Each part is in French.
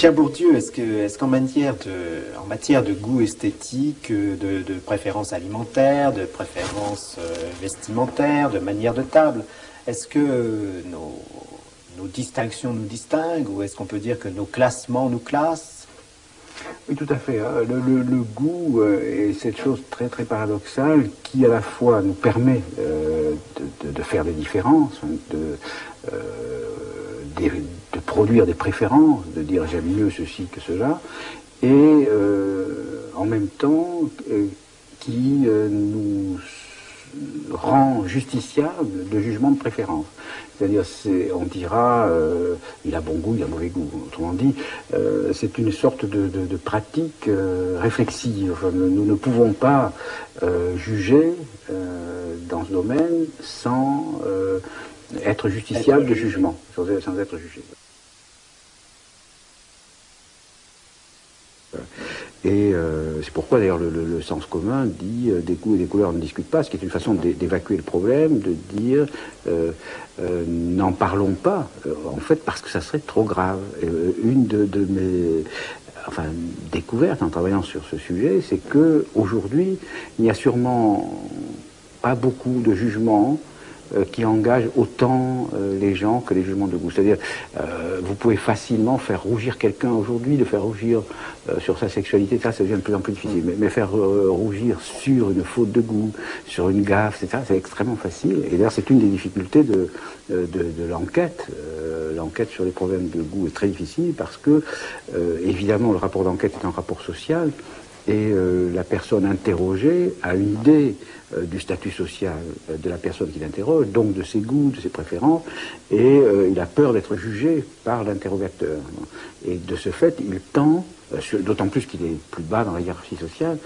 Pierre Bourdieu, en matière de goût esthétique, de préférence alimentaire, de préférence vestimentaire, de manière de table, est-ce que nos distinctions nous distinguent ou est-ce qu'on peut dire que nos classements nous classent? Oui, tout à fait. Le goût est cette chose très très paradoxale qui à la fois nous permet de faire des différences, de produire des préférences, de dire j'aime mieux ceci que cela, et en même temps qui nous rend justiciable de jugement de préférence. C'est-à-dire, on dira, il a bon goût, il a mauvais goût. Autrement dit, c'est une sorte de pratique réflexive. Enfin, nous ne pouvons pas juger dans ce domaine sans être justiciable de jugement, sans être jugé. Et c'est pourquoi d'ailleurs le sens commun dit des goûts et des couleurs on ne discute pas, ce qui est une façon d'évacuer le problème, de dire n'en parlons pas, en fait parce que ça serait trop grave. Une de mes découvertes en travaillant sur ce sujet, c'est que aujourd'hui il n'y a sûrement pas beaucoup de jugements qui engage autant les gens que les jugements de goût. C'est-à-dire, vous pouvez facilement faire rougir quelqu'un aujourd'hui, de faire rougir sur sa sexualité, ça devient de plus en plus difficile. Mais faire rougir sur une faute de goût, sur une gaffe, etc., c'est extrêmement facile. Et d'ailleurs, c'est une des difficultés de l'enquête. L'enquête sur les problèmes de goût est très difficile parce que, évidemment, le rapport d'enquête est un rapport social et la personne interrogée a une idée du statut social de la personne qui l'interroge, donc de ses goûts, de ses préférences, et il a peur d'être jugé par l'interrogateur. Et de ce fait, il tend, d'autant plus qu'il est plus bas dans la hiérarchie sociale,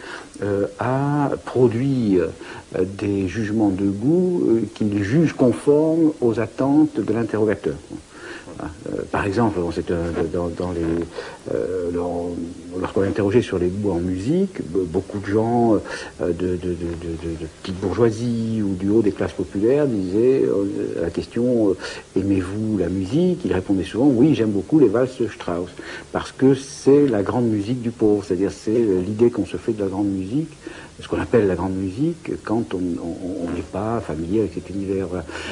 à produire des jugements de goût qu'il juge conformes aux attentes de l'interrogateur. Par exemple, lorsqu'on est interrogé sur les goûts en musique, beaucoup de gens de petite bourgeoisie ou du haut des classes populaires disaient à la question aimez-vous la musique? Ils répondaient souvent oui, j'aime beaucoup les valses Strauss, parce que c'est la grande musique du pauvre, c'est-à-dire c'est l'idée qu'on se fait de la grande musique, ce qu'on appelle la grande musique, quand on n'est pas familier avec cet univers.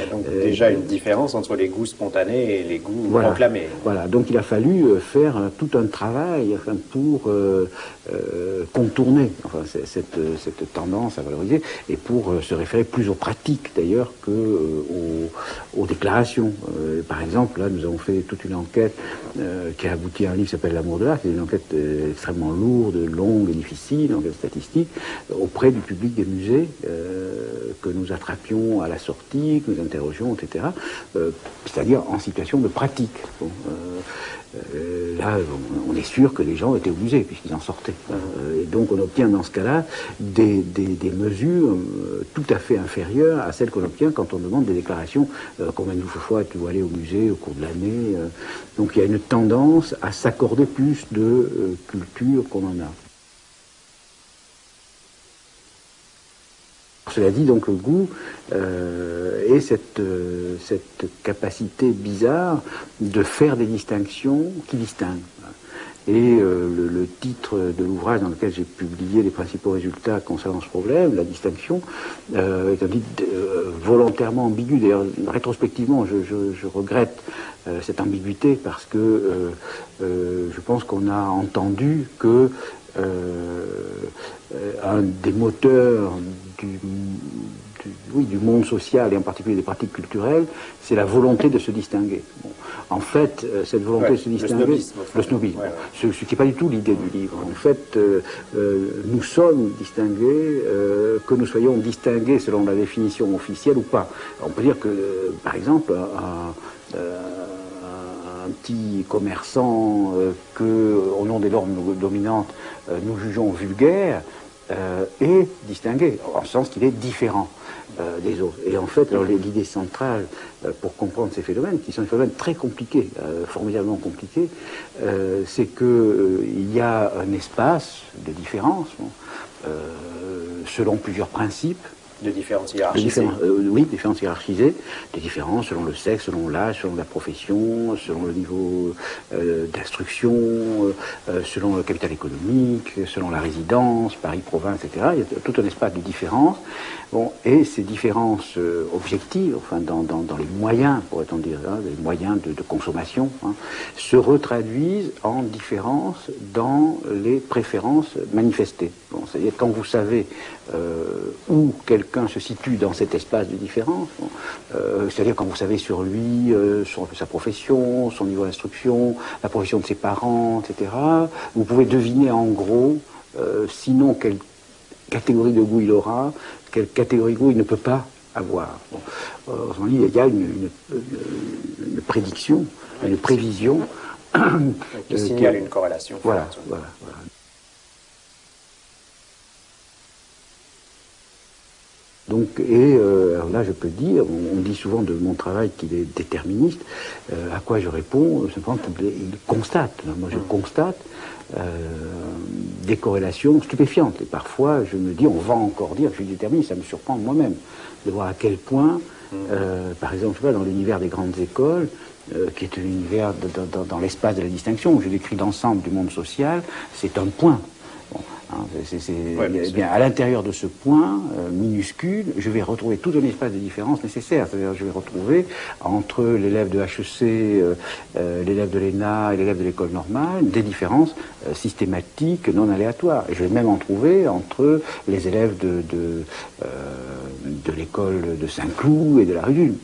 Donc déjà une différence entre les goûts spontanés et les goûts proclamés. Voilà, donc il a fallu faire tout un travail pour contourner cette tendance à valoriser, et pour se référer plus aux pratiques d'ailleurs aux déclarations. Par exemple, là nous avons fait toute une enquête qui a abouti à un livre qui s'appelle L'amour de l'art, qui est une enquête extrêmement lourde, longue et difficile, une enquête statistique, auprès du public des musées, que nous attrapions à la sortie, que nous interrogions, etc., c'est-à-dire en situation de pratique. Bon, là, on est sûr que les gens étaient au musée, puisqu'ils en sortaient. Et donc on obtient dans ce cas-là des mesures tout à fait inférieures à celles qu'on obtient quand on demande des déclarations. Combien de fois êtes-vous allé au musée au cours de l'année? Donc il y a une tendance à s'accorder plus de culture qu'on en a. Cela dit, donc le goût et cette capacité bizarre de faire des distinctions qui distinguent. Et le titre de l'ouvrage dans lequel j'ai publié les principaux résultats concernant ce problème, la distinction, est un titre volontairement ambigu. D'ailleurs, rétrospectivement, je regrette cette ambiguïté parce que je pense qu'on a entendu que un des moteurs du monde social et en particulier des pratiques culturelles, c'est la volonté de se distinguer. Bon. En fait, cette volonté de se distinguer, le snobisme, ce qui n'est pas du tout l'idée du livre. En fait, nous sommes distingués, que nous soyons distingués selon la définition officielle ou pas. On peut dire que, par exemple, un petit commerçant que, au nom des normes dominantes, nous jugeons vulgaire, est distingué, en ce sens qu'il est différent des autres. Et en fait, l'idée centrale pour comprendre ces phénomènes, qui sont des phénomènes très compliqués, formidablement compliqués, c'est qu'il y a un espace de différence selon plusieurs principes, De différences hiérarchisées. Oui, différences hiérarchisées, des différences selon le sexe, selon l'âge, selon la profession, selon le niveau d'instruction, selon le capital économique, selon la résidence, Paris, province, etc. Il y a tout un espace de différences. Bon, et ces différences objectives, enfin dans les moyens, pourrait-on dire, hein, les moyens de consommation, hein, se retraduisent en différences dans les préférences manifestées. Bon, c'est-à-dire quand vous savez où quelqu'un se situe dans cet espace de différence, bon, c'est-à-dire quand vous savez sur lui, sa profession, son niveau d'instruction, la profession de ses parents, etc., vous pouvez deviner en gros, sinon quelle catégorie de goût il aura, quelle catégorie de goût il ne peut pas avoir. Bon. Il y a une prédiction, une prévision qui signale une corrélation. Voilà. Donc, alors là, je peux dire, on dit souvent de mon travail qu'il est déterministe. À quoi je réponds? Simplement qu'il constate. Moi, je constate des corrélations stupéfiantes. Et parfois, je me dis, on va encore dire que je suis déterministe. Ça me surprend moi-même de voir à quel point, par exemple, je sais pas, dans l'univers des grandes écoles, qui est un univers dans l'espace de la distinction, où je décris l'ensemble du monde social, c'est un point. Bien, à l'intérieur de ce point minuscule, je vais retrouver tout un espace de différence nécessaire. C'est-à-dire, je vais retrouver entre l'élève de HEC, l'élève de l'ENA et l'élève de l'école normale des différences systématiques, non aléatoires. Et je vais même en trouver entre les élèves de l'école de Saint-Cloud et de la rue d'Ulm.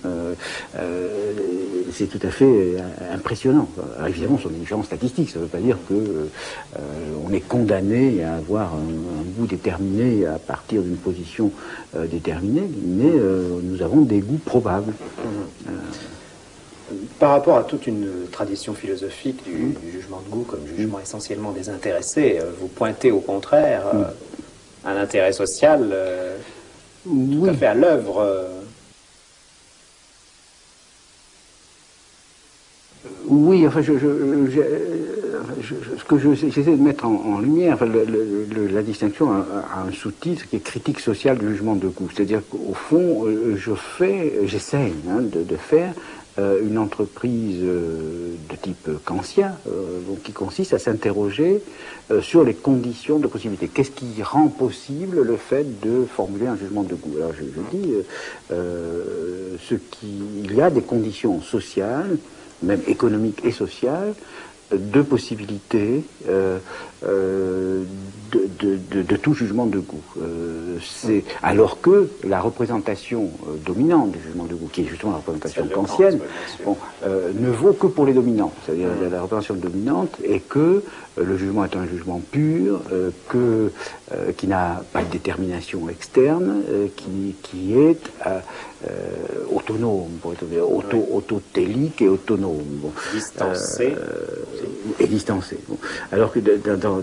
C'est tout à fait impressionnant. Alors, évidemment, ce sont des différences statistiques. Ça ne veut pas dire que on est condamné à avoir un goût déterminé à partir d'une position déterminée, mais nous avons des goûts probables. Par rapport à toute une tradition philosophique du jugement de goût comme jugement essentiellement désintéressé, vous pointez au contraire un intérêt social tout à fait à l'œuvre. Oui, enfin, ce que j'essaie de mettre en lumière, enfin, la distinction a un sous-titre qui est critique sociale du jugement de goût. C'est-à-dire qu'au fond, j'essaie de faire une entreprise de type kantien, donc qui consiste à s'interroger sur les conditions de possibilité. Qu'est-ce qui rend possible le fait de formuler un jugement de goût? Alors je dis, il y a des conditions sociales, même économique et sociale, de possibilités de tout jugement de goût. Alors que la représentation dominante du jugement de goût, qui est justement la représentation kantienne, ne vaut que pour les dominants. C'est-à-dire la représentation dominante est que le jugement est un jugement pur, qui n'a pas de détermination externe, qui est autonome, autotélique et autonome. Bon. Distancé. Et distancé. Bon. Alors que dans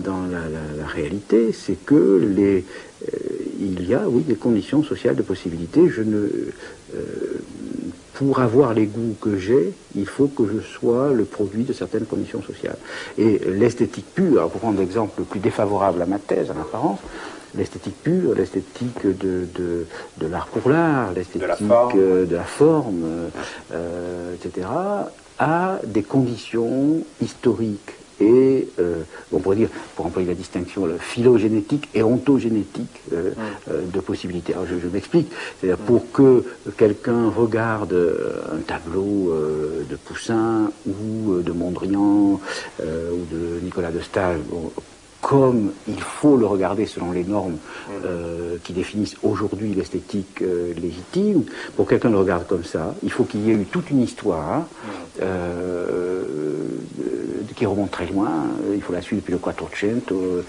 la réalité, c'est que il y a, oui, des conditions sociales de possibilité. Pour avoir les goûts que j'ai, il faut que je sois le produit de certaines conditions sociales. Et l'esthétique pure, alors pour prendre l'exemple le plus défavorable à ma thèse, en apparence, l'esthétique pure, l'esthétique de l'art pour l'art, l'esthétique de la forme, etc., a des conditions historiques et, on pourrait dire, pour employer la distinction, phylogénétique et ontogénétique de possibilités. Alors je m'explique, c'est-à-dire pour que quelqu'un regarde un tableau de Poussin ou de Mondrian ou de Nicolas de Staël, comme il faut le regarder selon les normes qui définissent aujourd'hui l'esthétique légitime, pour quelqu'un le regarde comme ça, il faut qu'il y ait eu toute une histoire qui remonte très loin, il faut la suivre depuis le Quattrocento.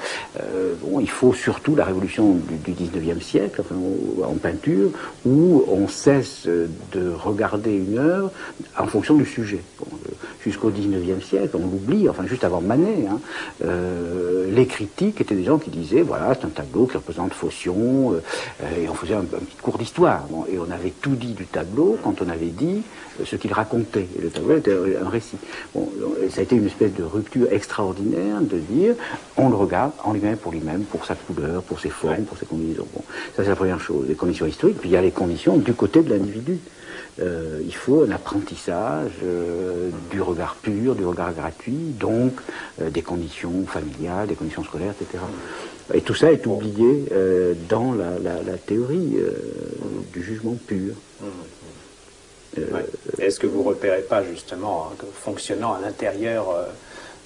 Il faut surtout la révolution du 19e siècle, enfin, en peinture, où on cesse de regarder une œuvre en fonction du sujet. Bon, jusqu'au 19e siècle, on l'oublie, enfin juste avant Manet, hein, les critiques étaient des gens qui disaient, voilà, c'est un tableau qui représente Phocion, et on faisait un petit cours d'histoire, bon, et on avait tout dit du tableau quand on avait dit ce qu'il racontait, et le tableau était un récit. Bon, ça a été une espèce de rupture extraordinaire de dire, on le regarde en lui-même pour lui-même, pour sa couleur, pour ses formes, pour ses combinaisons. Bon, ça c'est la première chose, les conditions historiques, puis il y a les conditions du côté de l'individu. Il faut un apprentissage du regard pur, du regard gratuit, donc des conditions familiales, des conditions scolaires, etc. Et tout ça est oublié dans la théorie du jugement pur. Ouais. Est-ce que vous ne repérez pas justement, hein, fonctionnant à l'intérieur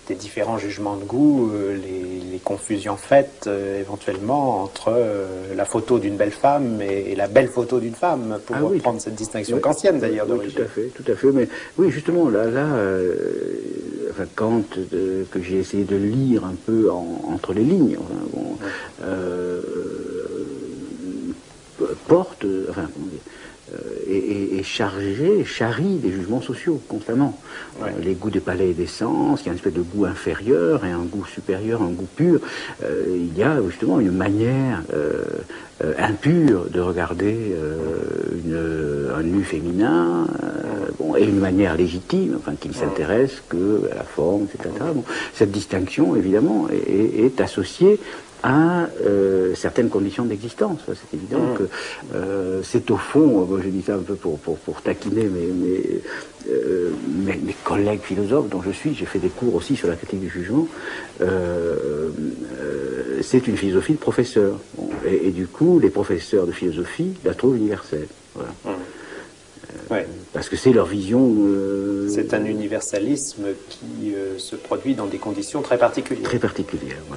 des différents jugements de goût, les confusions faites éventuellement entre la photo d'une belle femme et la belle photo d'une femme, pour reprendre cette distinction kantienne d'ailleurs d'origine. Tout à fait. Mais oui, justement, enfin, Kant, que j'ai essayé de lire un peu entre les lignes, enfin, bon, porte, enfin, comment dire, et charrie des jugements sociaux constamment. Ouais. Les goûts des palais et des sens, il y a une espèce de goût inférieur et un goût supérieur, un goût pur. Il y a justement une manière impure de regarder un nu féminin, bon, et une manière légitime, enfin, qui ne s'intéresse que à la forme, etc. Bon, cette distinction, évidemment, est associée à certaines conditions d'existence. C'est évident que c'est au fond, moi je dis ça un peu pour taquiner mes collègues philosophes dont je suis, j'ai fait des cours aussi sur la critique du jugement, c'est une philosophie de professeur. Bon, et du coup, les professeurs de philosophie la trouvent universelle. Voilà. Ouais. Parce que c'est leur vision... C'est un universalisme qui se produit dans des conditions très particulières. Très particulières, ouais.